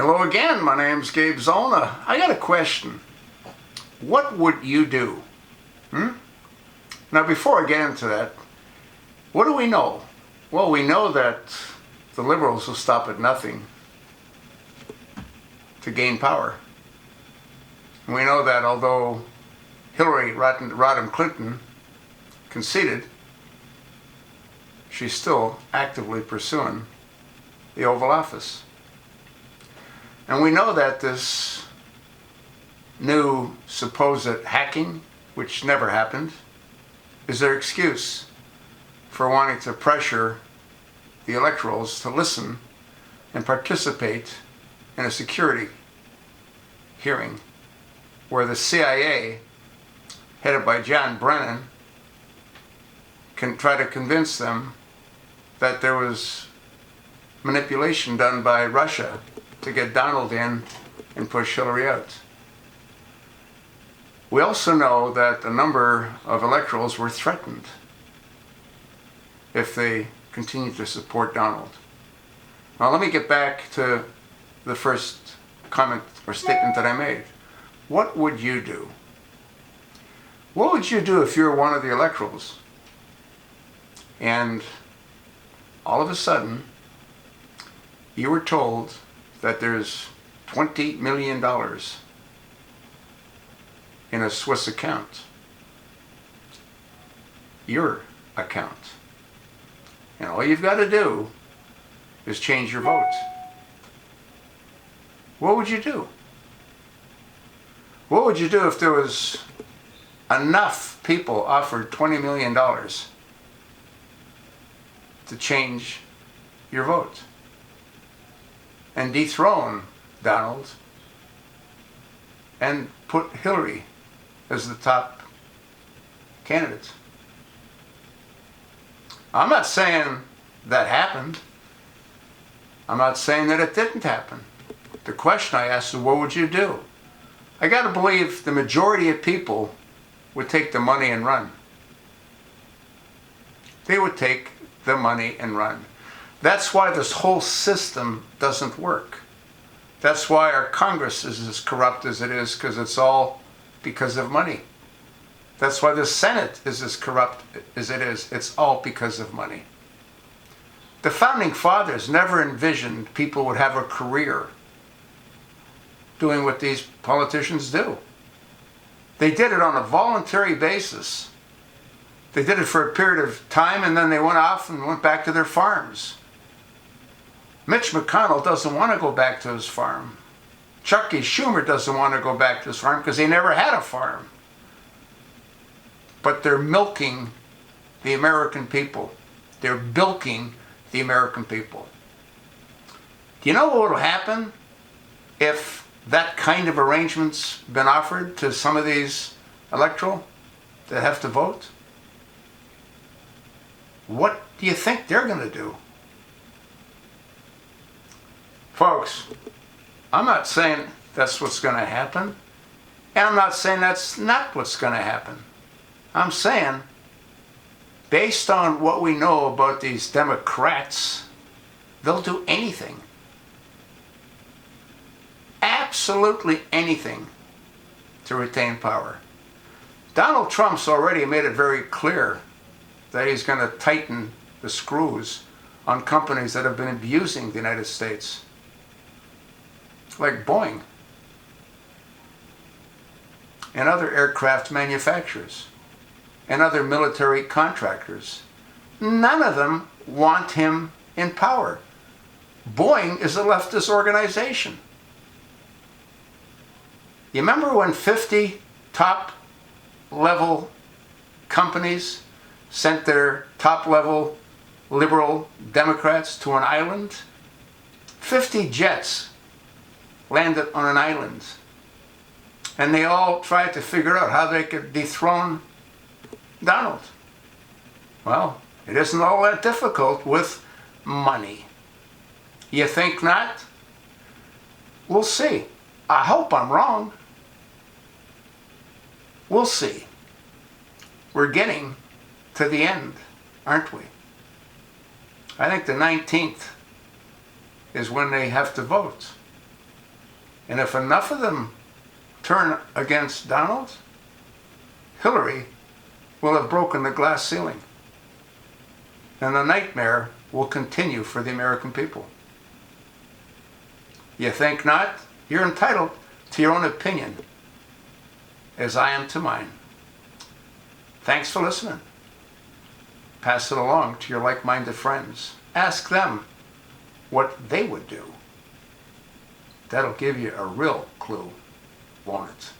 Hello again, my name's Gabe Zolna. I got a question. What would you do? Now before I get into that, what do we know? Well, we know that the liberals will stop at nothing to gain power. And we know that although Hillary Rodham Clinton conceded, she's still actively pursuing the Oval Office. And we know that this new supposed hacking, which never happened, is their excuse for wanting to pressure the electorals to listen and participate in a security hearing where the CIA, headed by John Brennan, can try to convince them that there was manipulation done by Russia to get Donald in and push Hillary out. We also know that a number of electorals were threatened if they continued to support Donald. Now let me get back to the first comment or statement that I made. What would you do? What would you do if you were one of the electorals and all of a sudden you were told that there's $20 million in a Swiss account, your account, and all you've got to do is change your vote? What would you do? What would you do if there was enough people offered $20 million to change your vote and dethrone Donald and put Hillary as the top candidate? I'm not saying that happened. I'm not saying that it didn't happen. The question I asked is, what would you do? I got to believe the majority of people would take the money and run. They would take the money and run. That's why this whole system doesn't work. That's why our Congress is as corrupt as it is, because it's all because of money. That's why the Senate is as corrupt as it is. It's all because of money. The Founding Fathers never envisioned people would have a career doing what these politicians do. They did it on a voluntary basis. They did it for a period of time, and then they went off and went back to their farms. Mitch McConnell doesn't want to go back to his farm. Chuck Schumer doesn't want to go back to his farm because he never had a farm. But they're milking the American people. They're bilking the American people. Do you know what will happen if that kind of arrangement's been offered to some of these electoral that have to vote? What do you think they're going to do? Folks, I'm not saying that's what's going to happen, and I'm not saying that's not what's going to happen. I'm saying, based on what we know about these Democrats, they'll do anything. Absolutely anything to retain power. Donald Trump's already made it very clear that he's going to tighten the screws on companies that have been abusing the United States, like Boeing and other aircraft manufacturers and other military contractors. None of them want him in power. Boeing is a leftist organization. You remember when 50 top-level companies sent their top-level liberal Democrats to an island? 50 jets landed on an island, and they all tried to figure out how they could dethrone Donald. Well, it isn't all that difficult with money. You think not? We'll see. I hope I'm wrong. We'll see. We're getting to the end, aren't we? I think the 19th is when they have to vote. And if enough of them turn against Donald, Hillary will have broken the glass ceiling. And the nightmare will continue for the American people. You think not? You're entitled to your own opinion, as I am to mine. Thanks for listening. Pass it along to your like-minded friends. Ask them what they would do. That'll give you a real clue, won't it?